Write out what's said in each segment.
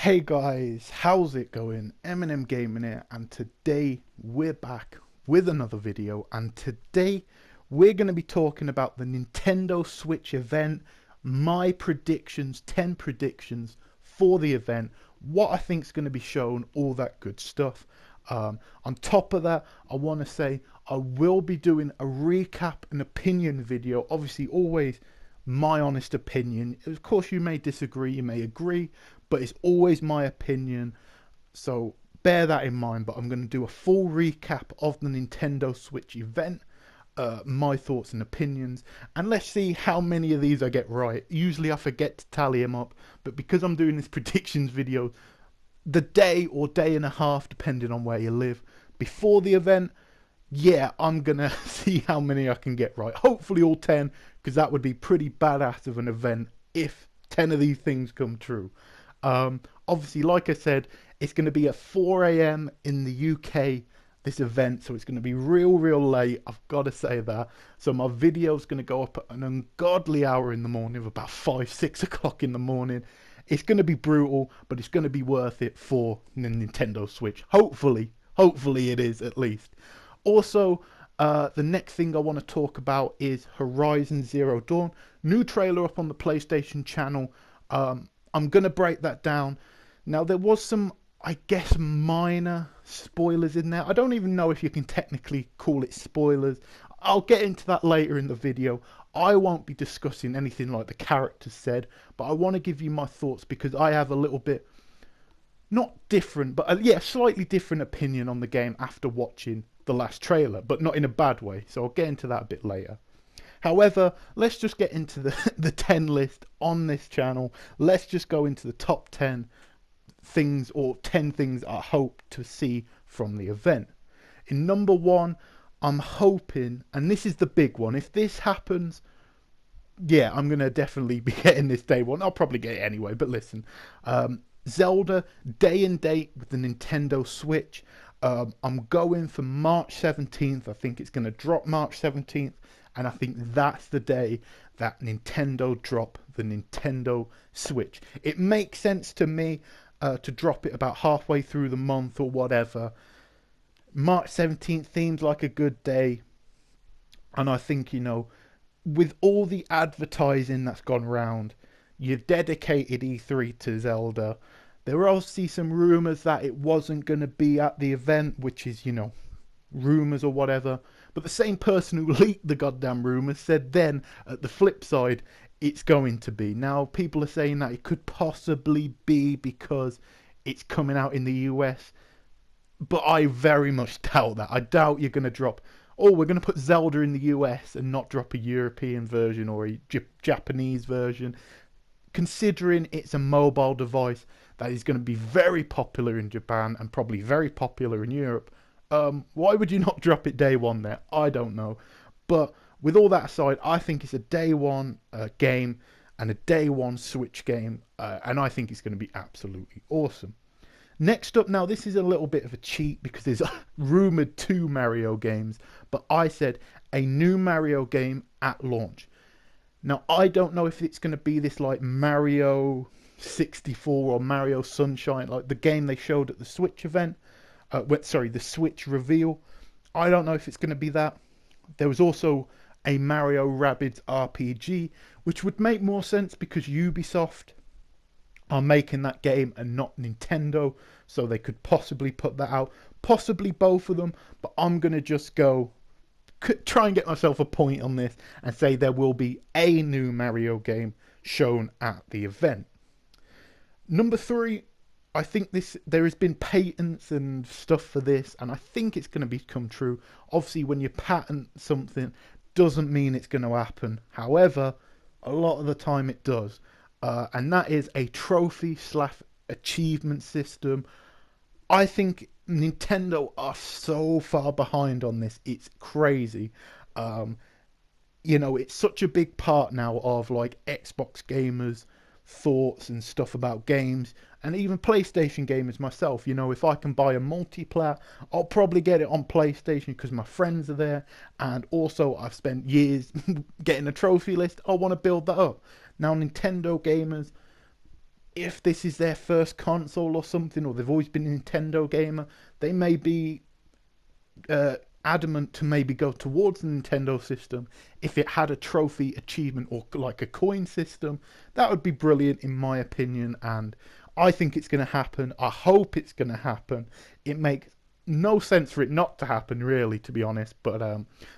Hey guys, how's it going? Eminem Gaming here, and today we're back with another video, and today we're going to be talking about the Nintendo Switch event, my predictions, 10 predictions for the event, what I think is going to be shown, all that good stuff. On top of that, I want to say I will be doing a recap and opinion video, obviously always my honest opinion. Of course, you may disagree, you may agree, but it's always my opinion. So bear that in mind. But I'm going to do a full recap of the Nintendo Switch event, my thoughts and opinions, and let's see how many of these I get right. Usually I forget to tally them up, but because I'm doing this predictions video the day or day and a half, depending on where you live, before the event, yeah, I'm gonna see how many I can get right. Hopefully all 10, because that would be pretty badass of an event if 10 of these things come true. Obviously, like I said, it's going to be at 4 a.m. in the UK, this event, so it's going to be real late. I've got to say that. So my video is going to go up at an ungodly hour in the morning, of about 5-6 o'clock in the morning. It's going to be brutal, but it's going to be worth it for the Nintendo Switch. Hopefully it is, at least. Also, the next thing I want to talk about is Horizon Zero Dawn. New trailer up on the PlayStation channel. I'm going to break that down. Now, there was some, I guess, minor spoilers in there. I don't even know if you can technically call it spoilers. I'll get into that later in the video. I won't be discussing anything like the characters said, but I want to give you my thoughts because I have a little bit, not different, but yeah, slightly different opinion on the game after watching the last trailer, but not in a bad way. So I'll get into that a bit later. However, let's just get into the 10 list on this channel. Let's just go into the top 10 things, or 10 things I hope to see from the event. In number 1, I'm hoping, and this is the big one, if this happens, yeah, I'm going to definitely be getting this day one. I'll probably get it anyway, but listen. Zelda day and date with the Nintendo Switch. I'm going for March 17th. I think it's going to drop March 17th. And I think that's the day that Nintendo drop the Nintendo Switch. It makes sense to me to drop it about halfway through the month or whatever. March 17th seems like a good day. And I think, you know, with all the advertising that's gone around, you've dedicated E3 to Zelda. There were obviously some rumours that it wasn't going to be at the event, which is, you know, rumours or whatever. But the same person who leaked the goddamn rumours said then, at the flip side, it's going to be. Now, people are saying that it could possibly be because it's coming out in the US. But I very much doubt that. I doubt you're going to drop, oh, we're going to put Zelda in the US and not drop a European version or a Japanese version. Considering it's a mobile device that is going to be very popular in Japan and probably very popular in Europe, why would you not drop it day one there? I don't know. But with all that aside, I think it's a day one game and a day one Switch game, and I think it's going to be absolutely awesome. Next up, now this is a little bit of a cheat because there's rumoured 2 Mario games, but I said a new Mario game at launch. Now, I don't know if it's going to be this like Mario 64 or Mario Sunshine, like the game they showed at the Switch event. The Switch reveal. I don't know if it's going to be that. There was also a Mario Rabbids RPG, which would make more sense because Ubisoft are making that game and not Nintendo, so they could possibly put that out. Possibly both of them, but I'm going to just go try and get myself a point on this and say there will be a new Mario game shown at the event. Number 3, I think there has been patents and stuff for this, and I think it's going to become true. Obviously, when you patent something, doesn't mean it's going to happen. However, a lot of the time it does, and that is a trophy/achievement system. I think Nintendo are so far behind on this. It's crazy. You know, it's such a big part now of like Xbox gamers' thoughts and stuff about games, and even PlayStation gamers myself. You know, if I can buy a multiplayer, I'll probably get it on PlayStation because my friends are there, and also I've spent years getting a trophy list. I want to build that up. Now, Nintendo gamers, if this is their first console or something, or they've always been a Nintendo gamer, they may be adamant to maybe go towards the Nintendo system. If it had a trophy achievement or like a coin system, that would be brilliant in my opinion, and I think it's going to happen. I hope it's going to happen. It makes no sense for it not to happen, really, to be honest, but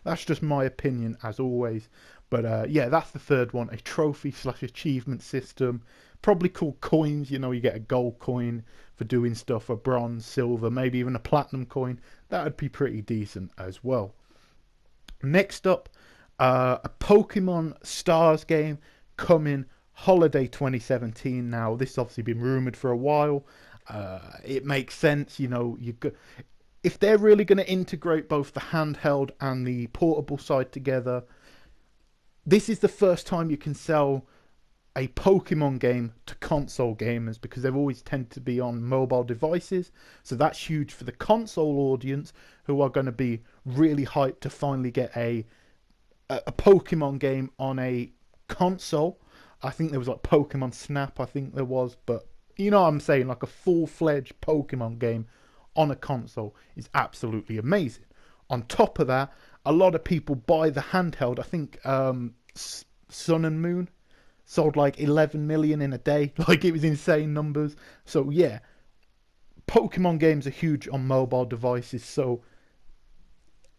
that's just my opinion as always. But yeah, that's the third one, a trophy slash achievement system, probably called coins. You know, you get a gold coin for doing stuff, a bronze, silver, maybe even a platinum coin. That would be pretty decent as well. Next up, a Pokemon Stars game coming holiday 2017. Now, this has obviously been rumored for a while. It makes sense, you know. If they're really going to integrate both the handheld and the portable side together, this is the first time you can sell a Pokemon game to console gamers, because they've always tended to be on mobile devices. So that's huge for the console audience, who are going to be really hyped to finally get a Pokemon game on a console. I think there was like Pokemon Snap, I think there was, but you know what I'm saying, like a full-fledged Pokemon game on a console is absolutely amazing. On top of that, a lot of people buy the handheld. I think Sun and Moon sold like 11 million in a day. Like, it was insane numbers. So yeah, Pokemon games are huge on mobile devices. So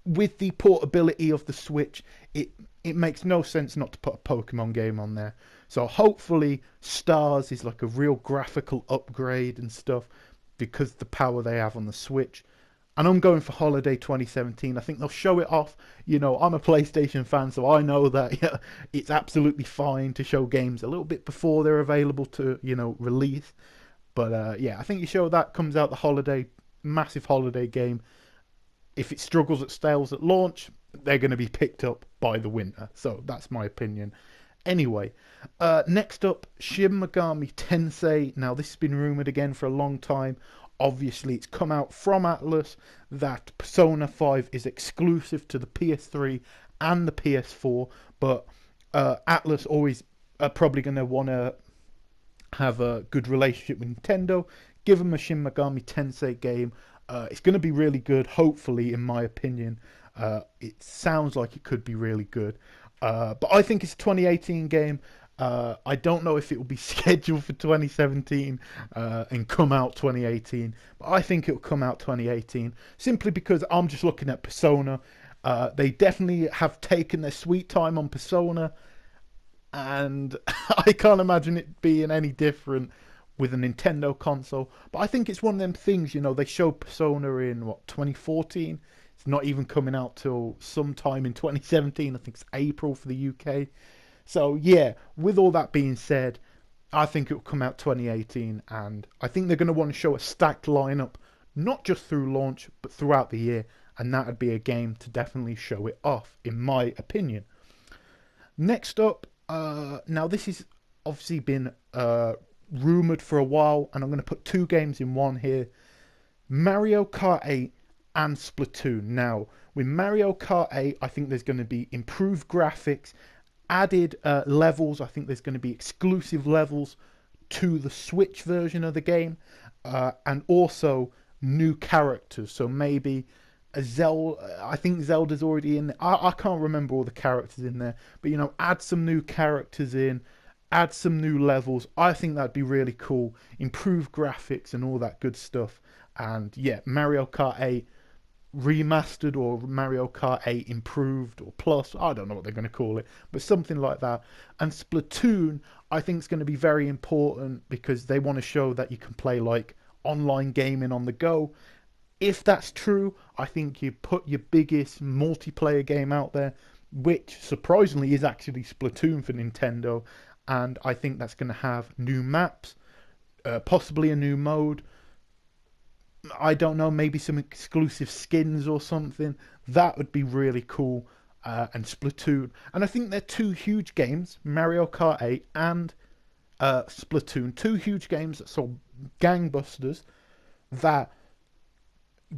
with the portability of the Switch, it makes no sense not to put a Pokemon game on there. So hopefully Stars is like a real graphical upgrade and stuff, because of the power they have on the Switch. And I'm going for holiday 2017. I think they'll show it off. You know, I'm a PlayStation fan, so I know that yeah, it's absolutely fine to show games a little bit before they're available to, you know, release. But yeah, I think you show that comes out the holiday, massive holiday game. If it struggles at sales at launch, they're going to be picked up by the winter. So that's my opinion. Anyway, next up, Shin Megami Tensei. Now, this has been rumoured again for a long time. Obviously, it's come out from Atlus that Persona 5 is exclusive to the PS3 and the PS4, but Atlus always are probably going to want to have a good relationship with Nintendo. Give them a Shin Megami Tensei game. It's going to be really good, hopefully, in my opinion. It sounds like it could be really good. But I think it's a 2018 game. I don't know if it will be scheduled for 2017 and come out 2018, but I think it will come out 2018, simply because I'm just looking at Persona. They definitely have taken their sweet time on Persona, and I can't imagine it being any different with a Nintendo console. But I think it's one of them things, you know, they showed Persona in, 2014? It's not even coming out till sometime in 2017. I think it's April for the UK. So yeah, with all that being said, I think it will come out 2018, and I think they're going to want to show a stacked lineup, not just through launch, but throughout the year, and that would be a game to definitely show it off, in my opinion. Next up, now this has obviously been rumoured for a while, and I'm going to put two games in one here. Mario Kart 8 and Splatoon. Now, with Mario Kart 8, I think there's going to be improved graphics, added levels. I think there's going to be exclusive levels to the Switch version of the game, and also new characters. So maybe a Zelda. I think Zelda's already in there. I can't remember all the characters in there, but you know, add some new characters in, add some new levels. I think that'd be really cool. Improve graphics and all that good stuff. And yeah, Mario Kart 8 remastered, or Mario Kart 8 improved or plus, I don't know what they're going to call it, but something like that. And Splatoon, I think, is going to be very important, because they want to show that you can play like online gaming on the go. If that's true, I think you put your biggest multiplayer game out there, which surprisingly is actually Splatoon for Nintendo, and I think that's going to have new maps, possibly a new mode. I don't know, maybe some exclusive skins or something. That would be really cool. And Splatoon. And I think they're two huge games, Mario Kart 8 and Splatoon. Two huge games that sold gangbusters, that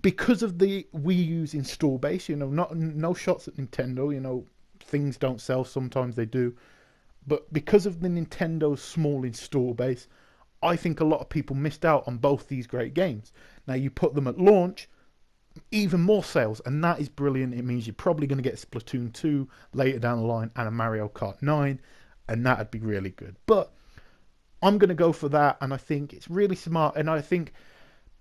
because of the Wii U's install base, you know, no shots at Nintendo, you know, things don't sell, sometimes they do. But because of the Nintendo's small install base, I think a lot of people missed out on both these great games. Now you put them at launch, even more sales, and that is brilliant. It means you're probably going to get Splatoon 2 later down the line and a Mario Kart 9, and that'd be really good. But I'm going to go for that, and I think it's really smart. And I think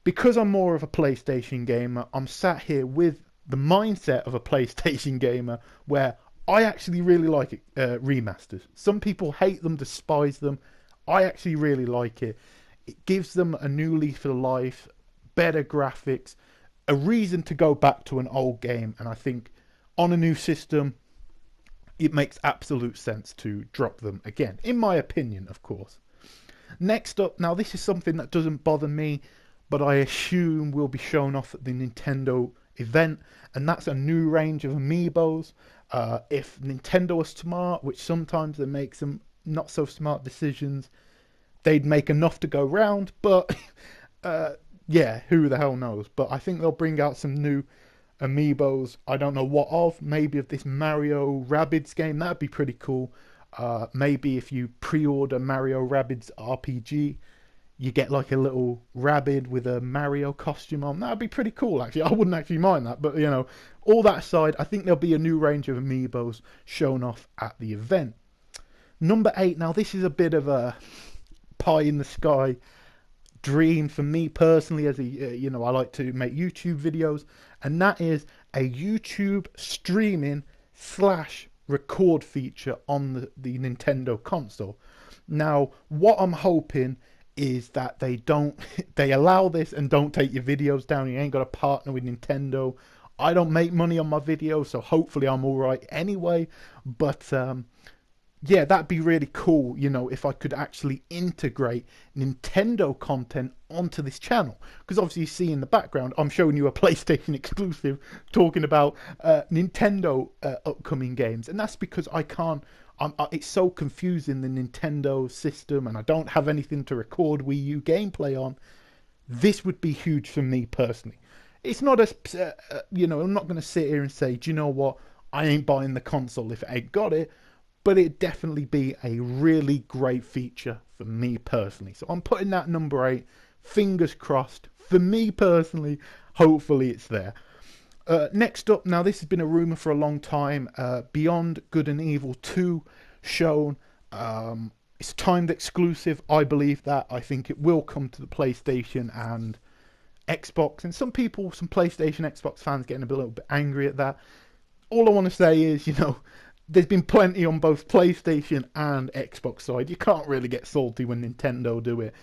because I'm more of a PlayStation gamer, I'm sat here with the mindset of a PlayStation gamer where I actually really like it, remasters. Some people hate them, despise them. I actually really like it. It gives them a new leaf of life, better graphics, a reason to go back to an old game, and I think on a new system, it makes absolute sense to drop them again, in my opinion, of course. Next up, now this is something that doesn't bother me, but I assume will be shown off at the Nintendo event, and that's a new range of amiibos. If Nintendo was smart, which sometimes they make some not so smart decisions, they'd make enough to go round, but yeah, who the hell knows. But I think they'll bring out some new amiibos. I don't know what of, maybe of this Mario Rabbids game. That'd be pretty cool. Maybe if you pre-order Mario Rabbids RPG, you get like a little rabbit with a Mario costume on. That'd be pretty cool, actually. I wouldn't actually mind that, but you know, all that aside, I think there'll be a new range of amiibos shown off at the event. Number 8, now this is a bit of a pie in the sky dream for me personally, as a you know, I like to make YouTube videos, and that is a YouTube streaming slash record feature on the Nintendo console. Now, what I'm hoping is that they allow this and don't take your videos down. You ain't got to partner with Nintendo. I don't make money on my videos, so hopefully I'm all right anyway. But yeah, that'd be really cool, you know, if I could actually integrate Nintendo content onto this channel. Because obviously you see in the background, I'm showing you a PlayStation exclusive talking about Nintendo upcoming games. And that's because I can't, it's so confusing, the Nintendo system, and I don't have anything to record Wii U gameplay on. This would be huge for me personally. It's not as, you know, I'm not going to sit here and say, do you know what, I ain't buying the console if it ain't got it. But it'd definitely be a really great feature for me personally. So I'm putting that number 8, fingers crossed. For me personally, hopefully it's there. Next up, now this has been a rumour for a long time. Beyond Good and Evil 2 shown. It's timed exclusive. I believe that. I think it will come to the PlayStation and Xbox. And some people, some PlayStation, Xbox fans getting a little bit angry at that. All I want to say is, you know, there's been plenty on both PlayStation and Xbox side. You can't really get salty when Nintendo do it.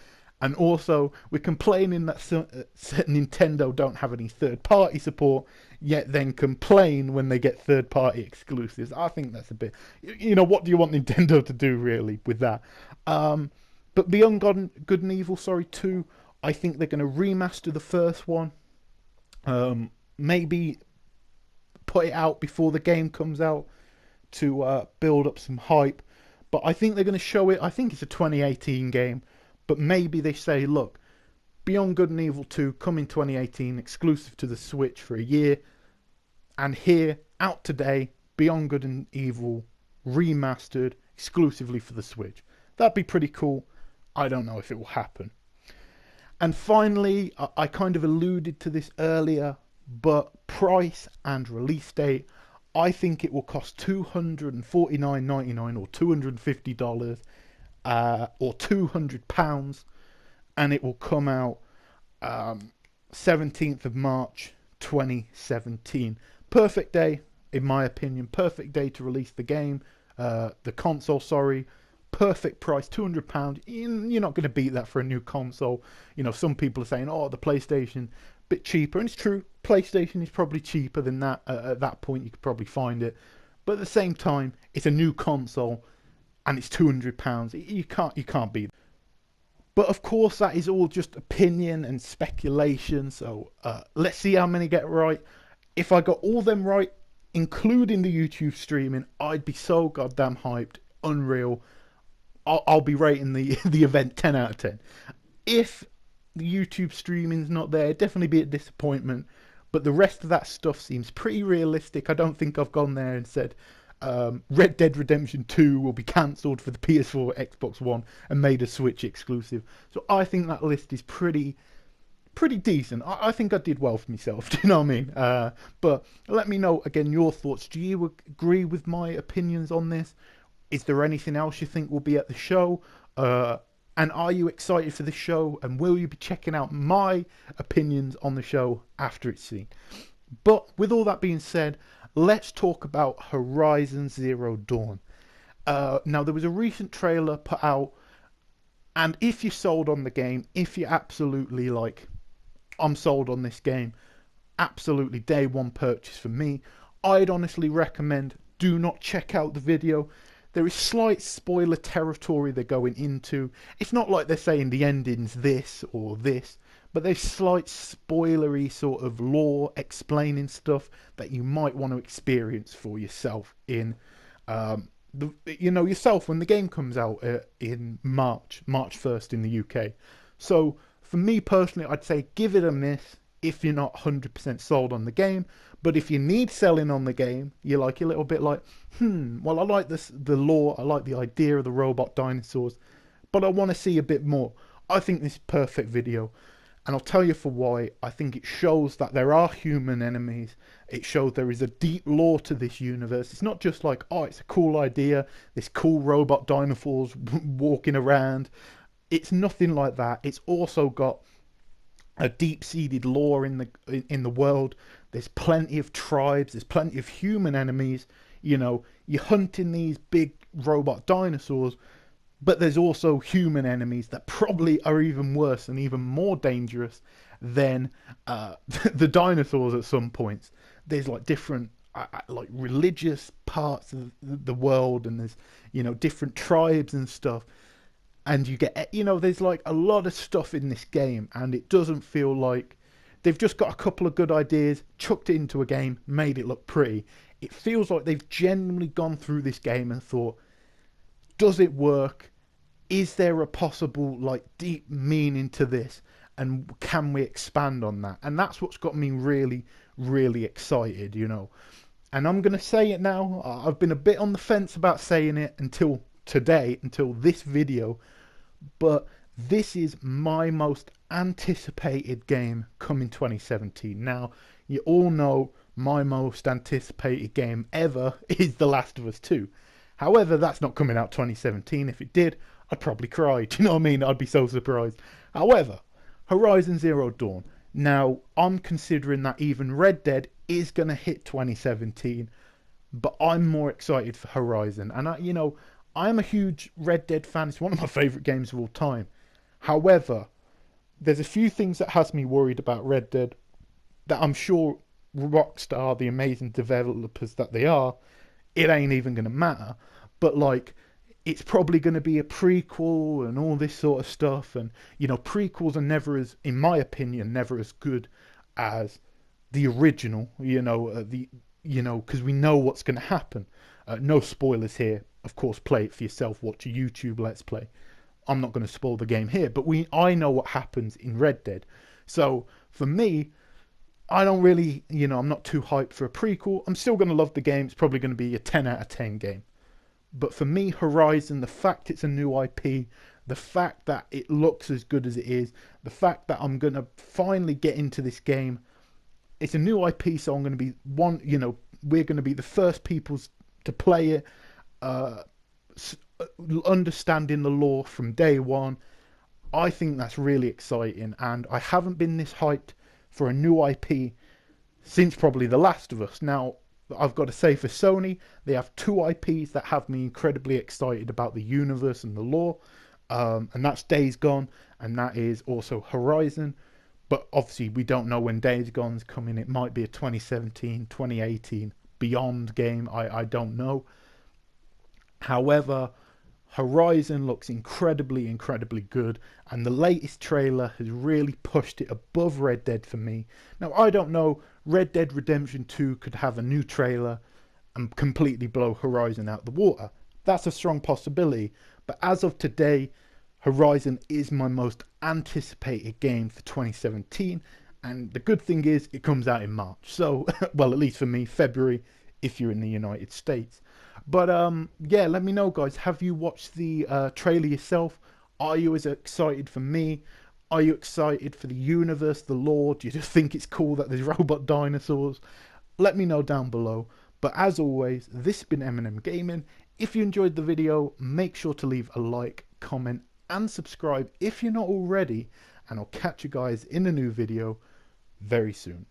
And also, we're complaining that Nintendo don't have any third-party support, yet then complain when they get third-party exclusives. I think that's a bit... You know, what do you want Nintendo to do, really, with that? But Beyond Good and Evil, 2, I think they're going to remaster the first one. Maybe put it out before the game comes out to build up some hype. But I think they're going to show it. I think it's a 2018 game. But maybe they say, look, Beyond Good and Evil 2 coming 2018, exclusive to the Switch for a year. And here, out today, Beyond Good and Evil remastered exclusively for the Switch. That'd be pretty cool. I don't know if it will happen. And finally, I kind of alluded to this earlier, but price and release date. I think it will cost $249.99 or $250 or £200, and it will come out 17th of March 2017. Perfect day, in my opinion. Perfect day to release the game, the console, sorry. Perfect price, £200. You're not going to beat that for a new console. You know, some people are saying, oh, the PlayStation, bit cheaper, and it's true. PlayStation is probably cheaper than that. At that point, you could probably find it. But at the same time, it's a new console, and it's £200. You can't beat it. But of course, that is all just opinion and speculation. So let's see how many get right. If I got all them right, including the YouTube streaming, I'd be so goddamn hyped, unreal. I'll be rating the event 10 out of 10. If the YouTube streaming's not there, it'd definitely be a disappointment. But the rest of that stuff seems pretty realistic. I don't think I've gone there and said, Red Dead Redemption 2 will be cancelled for the PS4, Xbox One, and made a Switch exclusive. So I think that list is pretty decent. I think I did well for myself. Do you know what I mean? But let me know again your thoughts. Do you agree with my opinions on this? Is there anything else you think will be at the show? And are you excited for the show? And will you be checking out my opinions on the show after it's seen? But with all that being said, let's talk about Horizon Zero Dawn. Now, there was a recent trailer put out, and if you're sold on the game, if you're absolutely like, I'm sold on this game, absolutely day one purchase for me, I'd honestly recommend do not check out the video. There is slight spoiler territory they're going into. It's not like they're saying the ending's this or this, but there's slight spoilery sort of lore explaining stuff that you might want to experience for yourself in, yourself when the game comes out in March 1st in the UK. So for me personally, I'd say give it a miss if you're not 100% sold on the game. But if you need selling on the game, you're like a little bit like, well, I like the lore, I like the idea of the robot dinosaurs, but I want to see a bit more. I think this is a perfect video. And I'll tell you for why. I think it shows that there are human enemies. It shows there is a deep lore to this universe. It's not just like, oh, it's a cool idea, this cool robot dinosaurs walking around. It's nothing like that. It's also got a deep-seated lore in the world. There's plenty of tribes. There's plenty of human enemies. You know, you're hunting these big robot dinosaurs, but there's also human enemies that probably are even worse and even more dangerous than the dinosaurs at some points. There's like different like religious parts of the world, and there's, different tribes and stuff. And you get, there's like a lot of stuff in this game, and it doesn't feel like they've just got a couple of good ideas, chucked it into a game, made it look pretty. It feels like they've genuinely gone through this game and thought, does it work? Is there a possible like deep meaning to this? And can we expand on that? And that's what's got me really, really excited, And I'm going to say it now. I've been a bit on the fence about saying it until today, until this video. But this is my most anticipated game coming 2017. Now, you all know my most anticipated game ever is The Last of Us 2. However, that's not coming out 2017. If it did, I'd probably cry. Do you know what I mean? I'd be so surprised. However, Horizon Zero Dawn. Now, I'm considering that even Red Dead is going to hit 2017, but I'm more excited for Horizon. And I'm a huge Red Dead fan. It's one of my favourite games of all time. However, there's a few things that has me worried about Red Dead that I'm sure Rockstar, the amazing developers that they are, it ain't even going to matter. But like, it's probably going to be a prequel and all this sort of stuff. And, prequels are never as, in my opinion, never as good as the original, because we know what's going to happen. No spoilers here. Of course, play it for yourself. Watch a YouTube Let's Play. I'm not going to spoil the game here, but I know what happens in Red Dead. So for me, I don't really, I'm not too hyped for a prequel. I'm still going to love the game. It's probably going to be a 10 out of 10 game. But for me, Horizon, the fact it's a new IP, the fact that it looks as good as it is, the fact that I'm going to finally get into this game, it's a new IP, so I'm going to be we're going to be the first people to play it, understanding the lore from day one. I think that's really exciting, and I haven't been this hyped for a new IP since probably The Last of Us. Now, I've got to say, for Sony, they have two IPs that have me incredibly excited about the universe and the lore, and that's Days Gone, and that is also Horizon. But obviously, we don't know when Days Gone's coming. It might be a 2017, 2018 Beyond game. I don't know. However, Horizon looks incredibly, incredibly good, and the latest trailer has really pushed it above Red Dead for me. Now, I don't know, Red Dead Redemption 2 could have a new trailer and completely blow Horizon out the water. That's a strong possibility, but as of today, Horizon is my most anticipated game for 2017, and the good thing is it comes out in March. So, well, at least for me, February if you're in the United States. But yeah, let me know, guys. Have you watched the trailer yourself? Are you as excited for me? Are you excited for the universe, the lore? Do you just think it's cool that there's robot dinosaurs? Let me know down below. But as always, this has been M Gaming. If you enjoyed the video, make sure to leave a like, comment, and subscribe if you're not already. And I'll catch you guys in a new video very soon.